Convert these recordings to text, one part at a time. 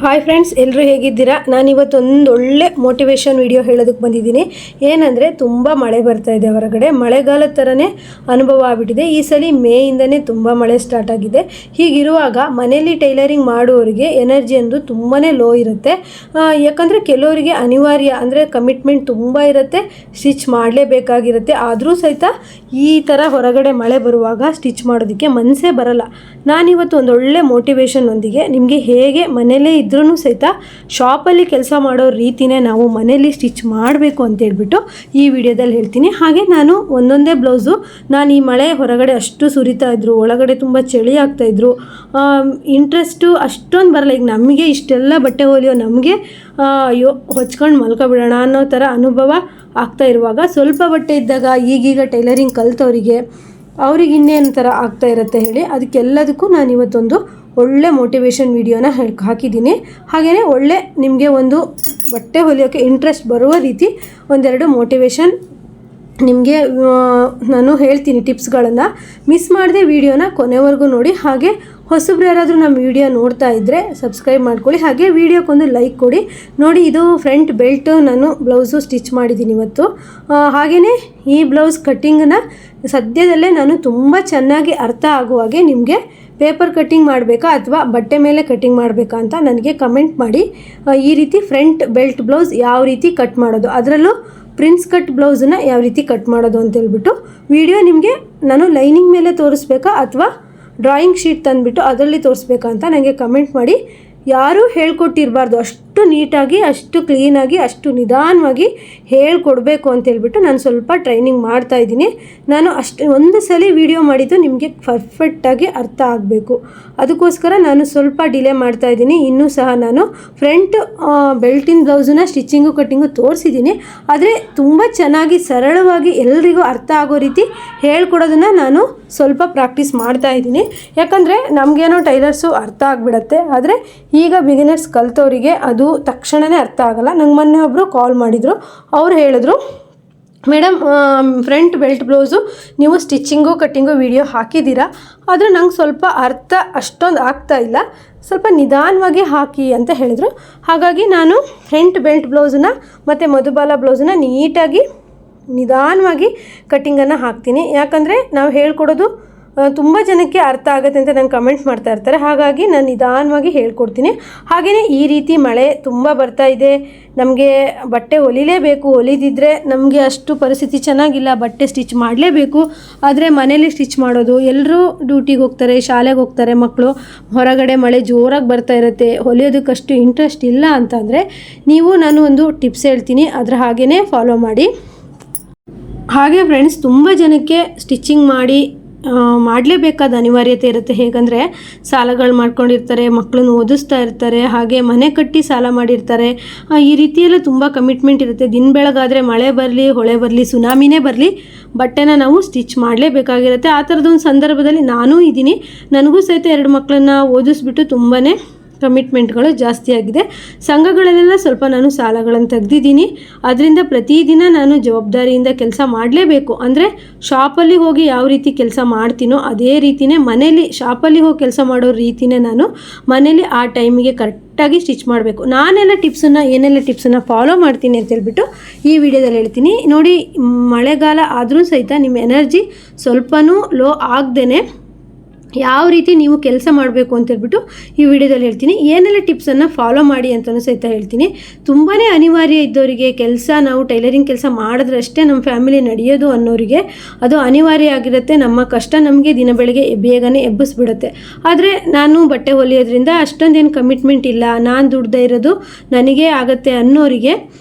Hi friends, ಎಲ್ಲರೂ ಹೇಗಿದ್ದೀರಾ? ನಾನಿವತ್ತು ಒಂದು ಒಳ್ಳೆ ಮೋಟಿವೇಶನ್ ವಿಡಿಯೋ ಹೇಳೋದಕ್ಕೆ ಬಂದಿದ್ದೀನಿ. ಏನಂದರೆ ತುಂಬ ಮಳೆ ಬರ್ತಾ ಇದೆ ಹೊರಗಡೆ. ಮಳೆಗಾಲದ ಥರನೇ ಅನುಭವ ಆಗಿಬಿಟ್ಟಿದೆ. ಈ ಸಲ ಮೇಯಿಂದನೇ ತುಂಬ ಮಳೆ ಸ್ಟಾರ್ಟ್ ಆಗಿದೆ. ಹೀಗಿರುವಾಗ ಮನೇಲಿ ಟೈಲರಿಂಗ್ ಮಾಡುವವರಿಗೆ ಎನರ್ಜಿ ಅಂದು ತುಂಬಾ ಲೋ ಇರುತ್ತೆ. ಯಾಕಂದರೆ ಕೆಲವರಿಗೆ ಅನಿವಾರ್ಯ ಅಂದರೆ ಕಮಿಟ್ಮೆಂಟ್ ತುಂಬ ಇರುತ್ತೆ, ಸ್ಟಿಚ್ ಮಾಡಲೇಬೇಕಾಗಿರುತ್ತೆ. ಆದರೂ ಸಹಿತ ಈ ಥರ ಹೊರಗಡೆ ಮಳೆ ಬರುವಾಗ ಸ್ಟಿಚ್ ಮಾಡೋದಕ್ಕೆ ಮನಸ್ಸೇ ಬರಲ್ಲ. ನಾನಿವತ್ತು ಒಂದು ಒಳ್ಳೆ ಮೋಟಿವೇಶನ್ನೊಂದಿಗೆ ನಿಮಗೆ ಹೇಗೆ ಮನೇಲೇ ಇದ್ರೂ ಸಹಿತ ಶಾಪಲ್ಲಿ ಕೆಲಸ ಮಾಡೋ ರೀತಿನೇ ನಾವು ಮನೇಲಿ ಸ್ಟಿಚ್ ಮಾಡಬೇಕು ಅಂತೇಳ್ಬಿಟ್ಟು ಈ ವಿಡಿಯೋದಲ್ಲಿ ಹೇಳ್ತೀನಿ. ಹಾಗೆ ನಾನು ಒಂದೊಂದೇ ಬ್ಲೌಸು, ನಾನು ಈ ಮಳೆ ಹೊರಗಡೆ ಅಷ್ಟು ಸುರಿತಾ ಇದ್ರು, ಒಳಗಡೆ ತುಂಬ ಚಳಿ ಆಗ್ತಾಯಿದ್ರು, ಇಂಟ್ರೆಸ್ಟು ಅಷ್ಟೊಂದು ಬರಲ್ಲ. ಈಗ ನಮಗೆ ಇಷ್ಟೆಲ್ಲ ಬಟ್ಟೆ ಹೊಲಿಯೋ ನಮಗೆ ಅಯ್ಯೋ ಹೊಚ್ಕೊಂಡು ಮಲ್ಕೊಬಿಡೋಣ ಅನ್ನೋ ಥರ ಅನುಭವ ಆಗ್ತಾ ಇರುವಾಗ, ಸ್ವಲ್ಪ ಬಟ್ಟೆ ಇದ್ದಾಗ ಈಗೀಗ ಟೈಲರಿಂಗ್ ಕಲ್ತವರಿಗೆ ಅವ್ರಿಗೆ ಇನ್ನೇನು ಥರ ಆಗ್ತಾ ಇರುತ್ತೆ ಹೇಳಿ. ಅದಕ್ಕೆಲ್ಲದಕ್ಕೂ ನಾನು ಇವತ್ತೊಂದು ಒಳ್ಳೆ ಮೋಟಿವೇಶನ್ ವಿಡಿಯೋನ ಹಾಕಿದ್ದೀನಿ. ಹಾಗೆಯೇ ಒಳ್ಳೆ ನಿಮಗೆ ಒಂದು ಬಟ್ಟೆ ಹೊಲಿಯೋಕ್ಕೆ ಇಂಟ್ರೆಸ್ಟ್ ಬರುವ ರೀತಿ ಒಂದೆರಡು ಮೋಟಿವೇಶನ್ ನಿಮಗೆ ನಾನು ಹೇಳ್ತೀನಿ ಟಿಪ್ಸ್ಗಳನ್ನು. ಮಿಸ್ ಮಾಡದೆ ವಿಡಿಯೋನ ಕೊನೆವರೆಗೂ ನೋಡಿ. ಹಾಗೆ ಹೊಸಬ್ರು ಯಾರಾದರೂ ನಮ್ಮ ವಿಡಿಯೋ ನೋಡ್ತಾ ಇದ್ದರೆ ಸಬ್ಸ್ಕ್ರೈಬ್ ಮಾಡ್ಕೊಳ್ಳಿ. ಹಾಗೆ ವಿಡಿಯೋಕ್ಕೊಂದು ಲೈಕ್ ಕೊಡಿ. ನೋಡಿ, ಇದು ಫ್ರಂಟ್ ಬೆಲ್ಟು ನಾನು ಬ್ಲೌಸು ಸ್ಟಿಚ್ ಮಾಡಿದ್ದೀನಿ ಇವತ್ತು. ಹಾಗೆಯೇ ಈ ಬ್ಲೌಸ್ ಕಟ್ಟಿಂಗನ್ನು ಸದ್ಯದಲ್ಲೇ ನಾನು ತುಂಬ ಚೆನ್ನಾಗಿ ಅರ್ಥ ಆಗುವಾಗೆ ನಿಮಗೆ ಪೇಪರ್ ಕಟ್ಟಿಂಗ್ ಮಾಡಬೇಕಾ ಅಥವಾ ಬಟ್ಟೆ ಮೇಲೆ ಕಟ್ಟಿಂಗ್ ಮಾಡಬೇಕಾ ಅಂತ ನನಗೆ ಕಮೆಂಟ್ ಮಾಡಿ. ಈ ರೀತಿ ಫ್ರಂಟ್ ಬೆಲ್ಟ್ ಬ್ಲೌಸ್ ಯಾವ ರೀತಿ ಕಟ್ ಮಾಡೋದು, ಅದರಲ್ಲೂ ಪ್ರಿನ್ಸ್ ಕಟ್ ಬ್ಲೌಸನ್ನು ಯಾವ ರೀತಿ ಕಟ್ ಮಾಡೋದು ಅಂತೇಳ್ಬಿಟ್ಟು ವಿಡಿಯೋ ನಿಮಗೆ ನಾನು ಲೈನಿಂಗ್ ಮೇಲೆ ತೋರಿಸ್ಬೇಕಾ ಅಥವಾ ಡ್ರಾಯಿಂಗ್ ಶೀಟ್ ತಂದುಬಿಟ್ಟು ಅದರಲ್ಲಿ ತೋರಿಸ್ಬೇಕಾ ಅಂತ ನನಗೆ ಕಮೆಂಟ್ ಮಾಡಿ. ಯಾರೂ ಹೇಳ್ಕೊಟ್ಟಿರಬಾರ್ದು, ಅಷ್ಟು ನೀಟಾಗಿ, ಅಷ್ಟು ಕ್ಲೀನಾಗಿ, ಅಷ್ಟು ನಿಧಾನವಾಗಿ ಹೇಳ್ಕೊಡ್ಬೇಕು ಅಂತೇಳ್ಬಿಟ್ಟು ನಾನು ಸ್ವಲ್ಪ ಟ್ರೈನಿಂಗ್ ಮಾಡ್ತಾಯಿದ್ದೀನಿ. ನಾನು ಒಂದು ಸಲ ವಿಡಿಯೋ ಮಾಡಿದ್ದು ನಿಮಗೆ ಪರ್ಫೆಕ್ಟಾಗಿ ಅರ್ಥ ಆಗಬೇಕು, ಅದಕ್ಕೋಸ್ಕರ ನಾನು ಸ್ವಲ್ಪ ಡಿಲೇ ಮಾಡ್ತಾಯಿದ್ದೀನಿ. ಇನ್ನೂ ಸಹ ನಾನು ಫ್ರಂಟ್ ಬೆಲ್ಟಿನ ಬ್ಲೌಸನ್ನ ಸ್ಟಿಚಿಂಗು ಕಟ್ಟಿಂಗು ತೋರಿಸಿದ್ದೀನಿ, ಆದರೆ ತುಂಬ ಚೆನ್ನಾಗಿ ಸರಳವಾಗಿ ಎಲ್ರಿಗೂ ಅರ್ಥ ಆಗೋ ರೀತಿ ಹೇಳ್ಕೊಡೋದನ್ನು ನಾನು ಸ್ವಲ್ಪ ಪ್ರಾಕ್ಟೀಸ್ ಮಾಡ್ತಾಯಿದ್ದೀನಿ. ಯಾಕಂದರೆ ನಮಗೇನೋ ಟೈಲರ್ಸು ಅರ್ಥ ಆಗಿಬಿಡತ್ತೆ, ಆದರೆ ಈಗ ಬಿಗಿನರ್ಸ್ ಕಲ್ತವರಿಗೆ ಅದು ತಕ್ಷಣವೇ ಅರ್ಥ ಆಗಲ್ಲ. ನಂಗೆ ಮೊನ್ನೆ ಒಬ್ಬರು ಕಾಲ್ ಮಾಡಿದರು. ಅವ್ರು ಹೇಳಿದ್ರು, ಮೇಡಮ್ ಫ್ರಂಟ್ ಬೆಲ್ಟ್ ಬ್ಲೌಸು ನೀವು ಸ್ಟಿಚಿಂಗು ಕಟ್ಟಿಂಗು ವಿಡಿಯೋ ಹಾಕಿದ್ದೀರಾ, ಆದರೆ ನಂಗೆ ಸ್ವಲ್ಪ ಅರ್ಥ ಅಷ್ಟೊಂದು ಆಗ್ತಾ ಇಲ್ಲ, ಸ್ವಲ್ಪ ನಿಧಾನವಾಗಿ ಹಾಕಿ ಅಂತ ಹೇಳಿದರು. ಹಾಗಾಗಿ ನಾನು ಫ್ರಂಟ್ ಬೆಲ್ಟ್ ಬ್ಲೌಸನ್ನ ಮತ್ತು ಮಧುಬಾಲ ಬ್ಲೌಸನ್ನ ನೀಟಾಗಿ ನಿಧಾನವಾಗಿ ಕಟ್ಟಿಂಗನ್ನು ಹಾಕ್ತೀನಿ. ಯಾಕಂದರೆ ನಾವು ಹೇಳ್ಕೊಡೋದು ತುಂಬ ಜನಕ್ಕೆ ಅರ್ಥ ಆಗುತ್ತೆ ಅಂತ ನಂಗೆ ಕಮೆಂಟ್ ಮಾಡ್ತಾ ಇರ್ತಾರೆ. ಹಾಗಾಗಿ ನಾನು ನಿಧಾನವಾಗಿ ಹೇಳ್ಕೊಡ್ತೀನಿ. ಹಾಗೆಯೇ ಈ ರೀತಿ ಮಳೆ ತುಂಬ ಬರ್ತಾ ಇದೆ, ನಮಗೆ ಬಟ್ಟೆ ಹೊಲಿಲೇಬೇಕು, ಹೊಲಿದಿದ್ದರೆ ನಮಗೆ ಅಷ್ಟು ಪರಿಸ್ಥಿತಿ ಚೆನ್ನಾಗಿಲ್ಲ, ಬಟ್ಟೆ ಸ್ಟಿಚ್ ಮಾಡಲೇಬೇಕು. ಆದರೆ ಮನೇಲಿ ಸ್ಟಿಚ್ ಮಾಡೋದು, ಎಲ್ಲರೂ ಡ್ಯೂಟಿಗೆ ಹೋಗ್ತಾರೆ, ಶಾಲೆಗೆ ಹೋಗ್ತಾರೆ ಮಕ್ಕಳು, ಹೊರಗಡೆ ಮಳೆ ಜೋರಾಗಿ ಬರ್ತಾ ಇರುತ್ತೆ, ಹೊಲಿಯೋದಕ್ಕಷ್ಟು ಇಂಟ್ರೆಸ್ಟ್ ಇಲ್ಲ ಅಂತಂದರೆ ನೀವು ನಾನು ಒಂದು ಟಿಪ್ಸ್ ಹೇಳ್ತೀನಿ, ಅದರ ಹಾಗೆಯೇ ಫಾಲೋ ಮಾಡಿ. ಹಾಗೆ ಫ್ರೆಂಡ್ಸ್, ತುಂಬ ಜನಕ್ಕೆ ಸ್ಟಿಚಿಂಗ್ ಮಾಡಲೇಬೇಕಾದ ಅನಿವಾರ್ಯತೆ ಇರುತ್ತೆ. ಹೇಗಂದರೆ ಸಾಲಗಳು ಮಾಡ್ಕೊಂಡಿರ್ತಾರೆ, ಮಕ್ಕಳನ್ನು ಓದಿಸ್ತಾ ಇರ್ತಾರೆ, ಹಾಗೆ ಮನೆ ಕಟ್ಟಿ ಸಾಲ ಮಾಡಿರ್ತಾರೆ. ಈ ರೀತಿಯೆಲ್ಲ ತುಂಬ ಕಮಿಟ್ಮೆಂಟ್ ಇರುತ್ತೆ. ದಿನ ಬೆಳಗಾದರೆ ಮಳೆ ಬರಲಿ, ಹೊಳೆ ಬರಲಿ, ಸುನಾಮಿನೇ ಬರಲಿ, ಬಟ್ಟೆನ ನಾವು ಸ್ಟಿಚ್ ಮಾಡಲೇಬೇಕಾಗಿರುತ್ತೆ. ಆ ಥರದೊಂದು ಸಂದರ್ಭದಲ್ಲಿ ನಾನೂ ಇದ್ದೀನಿ. ನನಗೂ ಸಹಿತ 2 ಮಕ್ಕಳನ್ನು ಓದಿಸ್ಬಿಟ್ಟು ತುಂಬಾ ಕಮಿಟ್ಮೆಂಟ್ಗಳು ಜಾಸ್ತಿ ಆಗಿದೆ. ಸಂಘಗಳಲ್ಲೆಲ್ಲ ಸ್ವಲ್ಪ ನಾನು ಸಾಲಗಳನ್ನು ತೆಗೆದಿದ್ದೀನಿ. ಅದರಿಂದ ಪ್ರತಿದಿನ ನಾನು ಜವಾಬ್ದಾರಿಯಿಂದ ಕೆಲಸ ಮಾಡಲೇಬೇಕು. ಅಂದರೆ ಶಾಪಲ್ಲಿ ಹೋಗಿ ಯಾವ ರೀತಿ ಕೆಲಸ ಮಾಡ್ತೀನೋ ಅದೇ ರೀತಿಯೇ ಮನೇಲಿ ಶಾಪಲ್ಲಿ ಹೋಗಿ ಕೆಲಸ ಮಾಡೋ ರೀತಿಯೇ ನಾನು ಮನೇಲಿ ಆ ಟೈಮಿಗೆ ಕರೆಕ್ಟಾಗಿ ಸ್ಟಿಚ್ ಮಾಡಬೇಕು. ನಾನೆಲ್ಲ ಏನೆಲ್ಲ ಟಿಪ್ಸನ್ನು ಫಾಲೋ ಮಾಡ್ತೀನಿ ಅಂತೇಳ್ಬಿಟ್ಟು ಈ ವಿಡಿಯೋದಲ್ಲಿ ಹೇಳ್ತೀನಿ. ನೋಡಿ, ಮಳೆಗಾಲ ಆದರೂ ಸಹಿತ ನಿಮ್ಮ ಎನರ್ಜಿ ಸ್ವಲ್ಪನೂ ಲೋ ಆಗದೇನೆ ಯಾವ ರೀತಿ ನೀವು ಕೆಲಸ ಮಾಡಬೇಕು ಅಂತೇಳ್ಬಿಟ್ಟು ಈ ವಿಡಿಯೋದಲ್ಲಿ ಹೇಳ್ತೀನಿ. ಏನೆಲ್ಲ ಟಿಪ್ಸನ್ನು ಫಾಲೋ ಮಾಡಿ ಅಂತಲೂ ಸಹಿತ ಹೇಳ್ತೀನಿ. ತುಂಬಾ ಅನಿವಾರ್ಯ ಇದ್ದವರಿಗೆ, ಕೆಲಸ ನಾವು ಟೈಲರಿಂಗ್ ಕೆಲಸ ಮಾಡಿದ್ರಷ್ಟೇ ನಮ್ಮ ಫ್ಯಾಮಿಲಿ ನಡೆಯೋದು ಅನ್ನೋರಿಗೆ ಅದು ಅನಿವಾರ್ಯ ಆಗಿರುತ್ತೆ. ನಮ್ಮ ಕಷ್ಟ ನಮಗೆ ದಿನ ಬೆಳಗ್ಗೆ ಬೇಗನೆ ಎಬ್ಬಿಸ್ಬಿಡುತ್ತೆ. ಆದರೆ ನಾನು ಬಟ್ಟೆ ಹೊಲಿಯೋದ್ರಿಂದ ಅಷ್ಟೊಂದೇನು ಕಮಿಟ್ಮೆಂಟ್ ಇಲ್ಲ, ನಾನು ದುಡ್ದೇ ಇರೋದು ನನಗೇ ಆಗುತ್ತೆ ಅನ್ನೋರಿಗೆ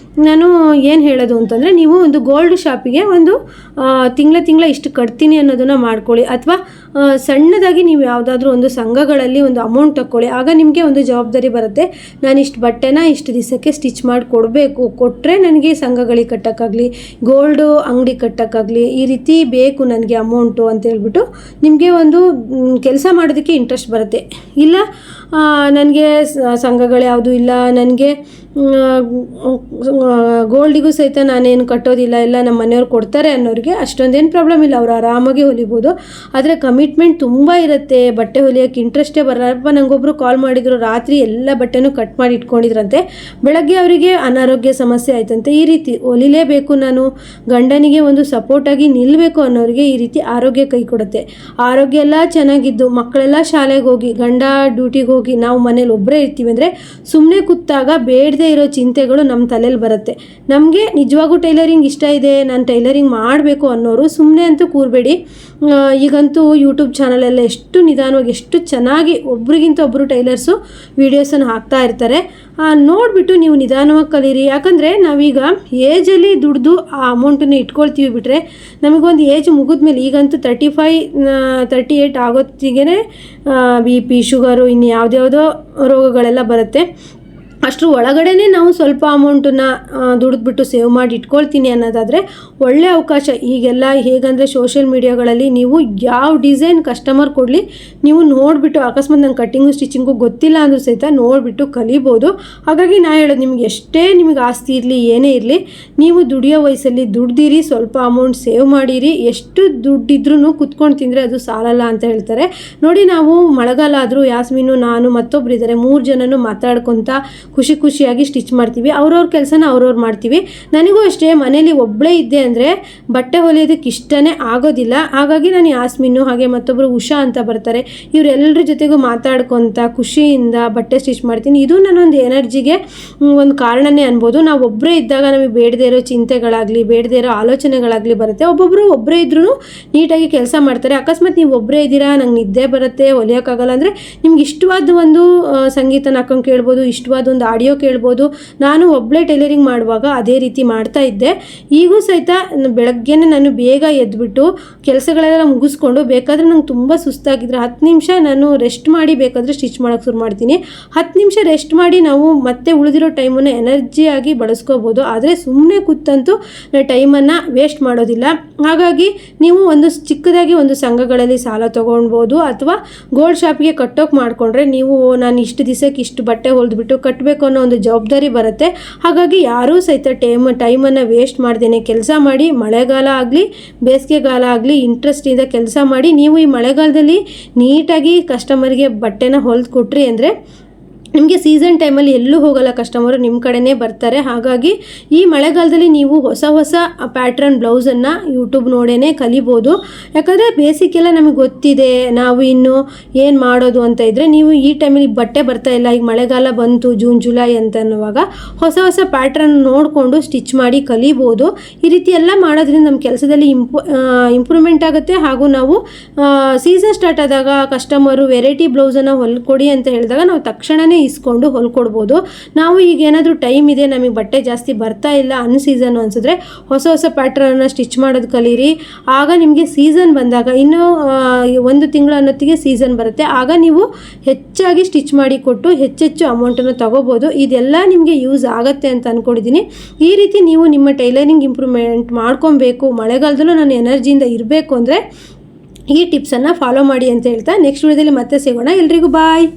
ನಾನು ಏನು ಹೇಳೋದು ಅಂತಂದರೆ, ನೀವು ಒಂದು ಗೋಲ್ಡ್ ಶಾಪಿಗೆ ಒಂದು ತಿಂಗಳ ಇಷ್ಟು ಕಟ್ತೀನಿ ಅನ್ನೋದನ್ನು ಮಾಡ್ಕೊಳ್ಳಿ. ಅಥವಾ ಸಣ್ಣದಾಗಿ ನೀವು ಯಾವುದಾದ್ರೂ ಒಂದು ಸಂಘಗಳಲ್ಲಿ ಒಂದು ಅಮೌಂಟ್ ತಗೊಳ್ಳಿ. ಆಗ ನಿಮಗೆ ಒಂದು ಜವಾಬ್ದಾರಿ ಬರುತ್ತೆ, ನಾನು ಇಷ್ಟು ಬಟ್ಟೆನ ಇಷ್ಟು ದಿವಸಕ್ಕೆ ಸ್ಟಿಚ್ ಮಾಡಿ ಕೊಡಬೇಕು, ಕೊಟ್ಟರೆ ನನಗೆ ಸಂಘಗಳಿಗೆ ಕಟ್ಟೋಕ್ಕಾಗಲಿ, ಗೋಲ್ಡು ಅಂಗಡಿ ಕಟ್ಟೋಕ್ಕಾಗಲಿ, ಈ ರೀತಿ ಬೇಕು ನನಗೆ ಅಮೌಂಟು ಅಂತ ಹೇಳ್ಬಿಟ್ಟು ನಿಮಗೆ ಒಂದು ಕೆಲಸ ಮಾಡೋದಕ್ಕೆ ಇಂಟ್ರೆಸ್ಟ್ ಬರುತ್ತೆ. ಇಲ್ಲ ನನಗೆ ಸಂಘಗಳು ಯಾವುದೂ ಇಲ್ಲ, ನನಗೆ ಗೋಲ್ಡಿಗೂ ಸಹಿತ ನಾನೇನು ಕಟ್ಟೋದಿಲ್ಲ, ಎಲ್ಲ ನಮ್ಮ ಮನೆಯವ್ರು ಕೊಡ್ತಾರೆ ಅನ್ನೋರಿಗೆ ಅಷ್ಟೊಂದೇನು ಪ್ರಾಬ್ಲಮ್ ಇಲ್ಲ, ಅವರು ಆರಾಮಾಗಿ ಹೊಲಿಬೋದು. ಆದರೆ ಕಮಿಟ್ಮೆಂಟ್ ತುಂಬ ಇರುತ್ತೆ, ಬಟ್ಟೆ ಹೊಲಿಯೋಕ್ಕೆ ಇಂಟ್ರೆಸ್ಟೇ ಬರಲ್ಲಪ್ಪ. ನನಗೊಬ್ಬರು ಕಾಲ್ ಮಾಡಿದರು, ರಾತ್ರಿ ಎಲ್ಲ ಬಟ್ಟೆನೂ ಕಟ್ ಮಾಡಿ ಇಟ್ಕೊಂಡಿದ್ರಂತೆ, ಬೆಳಗ್ಗೆ ಅವರಿಗೆ ಅನಾರೋಗ್ಯ ಸಮಸ್ಯೆ ಆಯ್ತಂತೆ. ಈ ರೀತಿ ಹೊಲಿಲೇಬೇಕು, ನಾನು ಗಂಡನಿಗೆ ಒಂದು ಸಪೋರ್ಟಾಗಿ ನಿಲ್ಲಬೇಕು ಅನ್ನೋರಿಗೆ ಈ ರೀತಿ ಆರೋಗ್ಯ ಕೈ ಕೊಡುತ್ತೆ. ಆರೋಗ್ಯ ಎಲ್ಲ ಚೆನ್ನಾಗಿದ್ದು ಮಕ್ಕಳೆಲ್ಲ ಶಾಲೆಗೆ ಹೋಗಿ ಗಂಡ ಡ್ಯೂಟಿಗೆ ಹೋಗಿ ನಾವು ಮನೇಲಿ ಒಬ್ಬರೇ ಇರ್ತೀವಿ ಅಂದರೆ ಸುಮ್ಮನೆ ಕೂತಾಗ ಬೇಡದೇ ಇರೋ ಚಿಂತೆಗಳು ನಮ್ಮ ತಲೆಯಲ್ಲಿ ಬರುತ್ತೆ. ನಮಗೆ ನಿಜವಾಗೂ ಟೈಲರಿಂಗ್ ಇಷ್ಟ ಇದೆ, ನಾನು ಟೈಲರಿಂಗ್ ಮಾಡಬೇಕು ಅನ್ನೋರು ಸುಮ್ಮನೆ ಅಂತೂ ಕೂರಬೇಡಿ. ಈಗಂತೂ ಯೂಟ್ಯೂಬ್ ಚಾನಲೆಲ್ಲ ಎಷ್ಟು ನಿಧಾನವಾಗಿ ಎಷ್ಟು ಚೆನ್ನಾಗಿ ಒಬ್ರಿಗಿಂತ ಒಬ್ಬರು ಟೈಲರ್ಸು ವೀಡಿಯೋಸನ್ನು ಹಾಕ್ತಾ ಇರ್ತಾರೆ. ನೋಡಿಬಿಟ್ಟು ನೀವು ನಿಧಾನವಾಗಿ ಕಲೀರಿ. ಯಾಕಂದರೆ ನಾವೀಗ ಏಜಲ್ಲಿ ದುಡ್ದು ಆ ಅಮೌಂಟನ್ನು ಇಟ್ಕೊಳ್ತೀವಿ ಬಿಟ್ಟರೆ ನಮಗೊಂದು ಏಜ್ ಮುಗಿದ್ಮೇಲೆ, ಈಗಂತೂ 35-38 ಆಗೋತ್ತಿಗೆ BP, ಶುಗರು, ಇನ್ನು ಯಾವುದ್ಯಾವುದೋ ರೋಗಗಳೆಲ್ಲ ಬರುತ್ತೆ. ಅಷ್ಟರ ಒಳಗಡೆನೇ ನಾವು ಸ್ವಲ್ಪ ಅಮೌಂಟನ್ನು ದುಡಿದ್ಬಿಟ್ಟು ಸೇವ್ ಮಾಡಿ ಇಟ್ಕೊಳ್ತೀನಿ ಅನ್ನೋದಾದರೆ ಒಳ್ಳೆ ಅವಕಾಶ. ಈಗೆಲ್ಲ ಹೇಗಂದರೆ ಸೋಷಿಯಲ್ ಮೀಡಿಯಾಗಳಲ್ಲಿ ನೀವು ಯಾವ ಡಿಸೈನ್ ಕಸ್ಟಮರ್ ಕೊಡಲಿ ನೀವು ನೋಡಿಬಿಟ್ಟು, ಅಕಸ್ಮಾತ್ ನಂಗೆ ಕಟ್ಟಿಂಗು ಸ್ಟಿಚಿಂಗು ಗೊತ್ತಿಲ್ಲ ಅಂದರೂ ಸಹಿತ ನೋಡಿಬಿಟ್ಟು ಕಲಿಬೋದು. ಹಾಗಾಗಿ ನಾ ಹೇಳೋದು, ನಿಮಗೆ ಆಸ್ತಿ ಇರಲಿ ಏನೇ ಇರಲಿ, ನೀವು ದುಡಿಯೋ ವಯಸ್ಸಲ್ಲಿ ದುಡ್ದಿರಿ, ಸ್ವಲ್ಪ ಅಮೌಂಟ್ ಸೇವ್ ಮಾಡಿರಿ. ಎಷ್ಟು ದುಡ್ಡಿದ್ರೂ ಕುತ್ಕೊಂಡು ತಿಂದರೆ ಅದು ಸಾಲಲ್ಲ ಅಂತ ಹೇಳ್ತಾರೆ ನೋಡಿ. ನಾವು ಮಳೆಗಾಲ ಆದರೂ ಯಾಸ್ಮೀನು, ನಾನು, ಮತ್ತೊಬ್ರು ಇದ್ದಾರೆ, 3 ಜನನು ಮಾತಾಡ್ಕೊತ ಖುಷಿಯಾಗಿ ಸ್ಟಿಚ್ ಮಾಡ್ತೀವಿ. ಅವ್ರವ್ರ ಕೆಲಸನ ಅವ್ರವ್ರು ಮಾಡ್ತೀವಿ. ನನಗೂ ಅಷ್ಟೇ, ಮನೇಲಿ ಒಬ್ಬಳೇ ಇದ್ದೆ ಅಂದರೆ ಬಟ್ಟೆ ಹೊಲಿಯೋದಕ್ಕೆ ಇಷ್ಟನೇ ಆಗೋದಿಲ್ಲ. ಹಾಗಾಗಿ ನಾನು ಯಾಸ್ಮಿನ್ನು, ಹಾಗೆ ಮತ್ತೊಬ್ಬರು ಉಷಾ ಅಂತ ಬರ್ತಾರೆ, ಇವರೆಲ್ಲರ ಜೊತೆಗೂ ಮಾತಾಡ್ಕೊತ ಖುಷಿಯಿಂದ ಬಟ್ಟೆ ಸ್ಟಿಚ್ ಮಾಡ್ತೀನಿ. ಇದು ನನ್ನೊಂದು ಎನರ್ಜಿಗೆ ಒಂದು ಕಾರಣನೇ ಅನ್ಬೋದು. ನಾವು ಒಬ್ಬರೇ ಇದ್ದಾಗ ನಮಗೆ ಬೇಡದೇ ಇರೋ ಚಿಂತೆಗಳಾಗಲಿ ಬೇಡದೇ ಇರೋ ಆಲೋಚನೆಗಳಾಗಲಿ ಬರುತ್ತೆ. ಒಬ್ಬರೇ ಇದ್ರೂ ನೀಟಾಗಿ ಕೆಲಸ ಮಾಡ್ತಾರೆ. ಅಕಸ್ಮಾತ್ ನೀವು ಒಬ್ಬರೇ ಇದ್ದೀರಾ, ನಂಗೆ ನಿದ್ದೆ ಬರುತ್ತೆ, ಹೊಲಿಯೋಕ್ಕಾಗಲ್ಲ ಅಂದರೆ ನಿಮ್ಗೆ ಇಷ್ಟವಾದ ಒಂದು ಸಂಗೀತನ ಹಾಕೊಂಡು ಕೇಳ್ಬೋದು, ಇಷ್ಟವಾದ ಒಂದು ಆಡಿಯೋ ಕೇಳ್ಬೋದು. ನಾನು ಒಬ್ಬಳೇ ಟೈಲರಿಂಗ್ ಮಾಡುವಾಗ ಅದೇ ರೀತಿ ಮಾಡ್ತಾ ಇದ್ದೆ. ಈಗೂ ಸಹಿತ ಬೆಳಗ್ಗೆನೇ ನಾನು ಬೇಗ ಎದ್ಬಿಟ್ಟು ಕೆಲಸಗಳೆಲ್ಲ ಮುಗಿಸ್ಕೊಂಡು, ಬೇಕಾದರೆ ನಂಗೆ ತುಂಬ ಸುಸ್ತಾಗಿದ್ರೆ 10 ನಿಮಿಷ ನಾನು ರೆಸ್ಟ್ ಮಾಡಿ ಬೇಕಾದರೆ ಸ್ಟಿಚ್ ಮಾಡೋಕ್ಕೆ ಶುರು ಮಾಡ್ತೀನಿ. 10 ನಿಮಿಷ ರೆಸ್ಟ್ ಮಾಡಿ ನಾವು ಮತ್ತೆ ಉಳಿದಿರೋ ಟೈಮನ್ನು ಎನರ್ಜಿಯಾಗಿ ಬಳಸ್ಕೋಬೋದು. ಆದರೆ ಸುಮ್ಮನೆ ಕೂತಂತೂ ಟೈಮನ್ನು ವೇಸ್ಟ್ ಮಾಡೋದಿಲ್ಲ. ಹಾಗಾಗಿ ನೀವು ಚಿಕ್ಕದಾಗಿ ಒಂದು ಸಂಘಗಳಲ್ಲಿ ಸಾಲ ತೊಗೊಳ್ಬೋದು, ಅಥವಾ ಗೋಲ್ಡ್ ಶಾಪಿಗೆ ಕಟ್ಟೋಕೆ ಮಾಡಿಕೊಂಡ್ರೆ ನೀವು ನಾನು ಇಷ್ಟು ದಿವಸಕ್ಕೆ ಇಷ್ಟು ಬಟ್ಟೆ ಹೊಲಿದ್ಬಿಟ್ಟು ಕಟ್ಟಬೇಕು ಅನ್ನೋ ಒಂದು ಜವಾಬ್ದಾರಿ ಬರುತ್ತೆ. ಹಾಗಾಗಿ ಯಾರೂ ಸಹಿತ ಟೈಮನ್ನು ವೇಸ್ಟ್ ಮಾಡ್ದೇನೆ ಕೆಲಸ ಮಾಡಿ, ಮಳೆಗಾಲ ಆಗಲಿ ಬೇಸಿಗೆಗಾಲ ಆಗಲಿ ಇಂಟ್ರೆಸ್ಟಿಂದ ಕೆಲಸ ಮಾಡಿ. ನೀವು ಈ ಮಳೆಗಾಲದಲ್ಲಿ ನೀಟಾಗಿ ಕಸ್ಟಮರ್ಗೆ ಬಟ್ಟೆನ ಹೊಲಿದು ಕೊಟ್ರಿ ಅಂದರೆ ನಿಮಗೆ ಸೀಸನ್ ಟೈಮಲ್ಲಿ ಎಲ್ಲೂ ಹೋಗಲ್ಲ, ಕಸ್ಟಮರು ನಿಮ್ಮ ಕಡೆನೇ ಬರ್ತಾರೆ. ಹಾಗಾಗಿ ಈ ಮಳೆಗಾಲದಲ್ಲಿ ನೀವು ಹೊಸ ಪ್ಯಾಟ್ರನ್ ಬ್ಲೌಸನ್ನು ಯೂಟ್ಯೂಬ್ ನೋಡೇ ಕಲಿಬೋದು. ಯಾಕಂದರೆ ಬೇಸಿಕ್ ಎಲ್ಲ ನಮಗೆ ಗೊತ್ತಿದೆ, ನಾವು ಇನ್ನು ಏನು ಮಾಡೋದು ಅಂತ ಇದ್ದರೆ ನೀವು ಈ ಟೈಮಲ್ಲಿ ಬಟ್ಟೆ ಬರ್ತಾ ಇಲ್ಲ, ಈಗ ಮಳೆಗಾಲ ಬಂತು ಜೂನ್ ಜುಲೈ ಅಂತ ಅನ್ನುವಾಗ ಹೊಸ ಪ್ಯಾಟ್ರನ್ ನೋಡಿಕೊಂಡು ಸ್ಟಿಚ್ ಮಾಡಿ ಕಲಿಬೋದು. ಈ ರೀತಿ ಎಲ್ಲ ಮಾಡೋದ್ರಿಂದ ನಮ್ಮ ಕೆಲಸದಲ್ಲಿ ಇಂಪ್ರೂವ್ಮೆಂಟ್ ಆಗುತ್ತೆ. ಹಾಗೂ ನಾವು ಸೀಸನ್ ಸ್ಟಾರ್ಟ್ ಆದಾಗ ಕಸ್ಟಮರು ವೆರೈಟಿ ಬ್ಲೌಸನ್ನು ಹೊಲ್ಕೊಡಿ ಅಂತ ಹೇಳಿದಾಗ ನಾವು ತಕ್ಷಣವೇ ಇಸ್ಕೊಂಡು ಹೊಲ್ಕೊಡ್ಬೋದು. ನಾವು ಈಗ ಏನಾದರೂ ಟೈಮ್ ಇದೆ, ನಮಗೆ ಬಟ್ಟೆ ಜಾಸ್ತಿ ಬರ್ತಾ ಇಲ್ಲ ಅನ್ಸೀಸನ್ನು ಅನಿಸಿದ್ರೆ ಹೊಸ ಪ್ಯಾಟ್ರನ್ನ ಸ್ಟಿಚ್ ಮಾಡೋದು ಕಲೀರಿ. ಆಗ ನಿಮಗೆ ಸೀಸನ್ ಬಂದಾಗ, ಇನ್ನೂ 1 ತಿಂಗಳು ಅನ್ನೊತ್ತಿಗೆ ಸೀಸನ್ ಬರುತ್ತೆ, ಆಗ ನೀವು ಹೆಚ್ಚಾಗಿ ಸ್ಟಿಚ್ ಮಾಡಿ ಕೊಟ್ಟು ಹೆಚ್ಚೆಚ್ಚು ಅಮೌಂಟನ್ನು ತಗೋಬೋದು. ಇದೆಲ್ಲ ನಿಮಗೆ ಯೂಸ್ ಆಗುತ್ತೆ ಅಂತ ಅಂದ್ಕೊಂಡಿದ್ದೀನಿ. ಈ ರೀತಿ ನೀವು ನಿಮ್ಮ ಟೈಲರಿಂಗ್ ಇಂಪ್ರೂವ್ಮೆಂಟ್ ಮಾಡ್ಕೊಬೇಕು, ಮಳೆಗಾಲದಲ್ಲೂ ನಾನು ಎನರ್ಜಿಯಿಂದ ಇರಬೇಕು ಅಂದರೆ ಈ ಟಿಪ್ಸನ್ನು ಫಾಲೋ ಮಾಡಿ ಅಂತ ಹೇಳ್ತಾ ನೆಕ್ಸ್ಟ್ ವಿಡಿಯೋದಲ್ಲಿ ಮತ್ತೆ ಸಿಗೋಣ. ಎಲ್ರಿಗೂ ಬಾಯ್.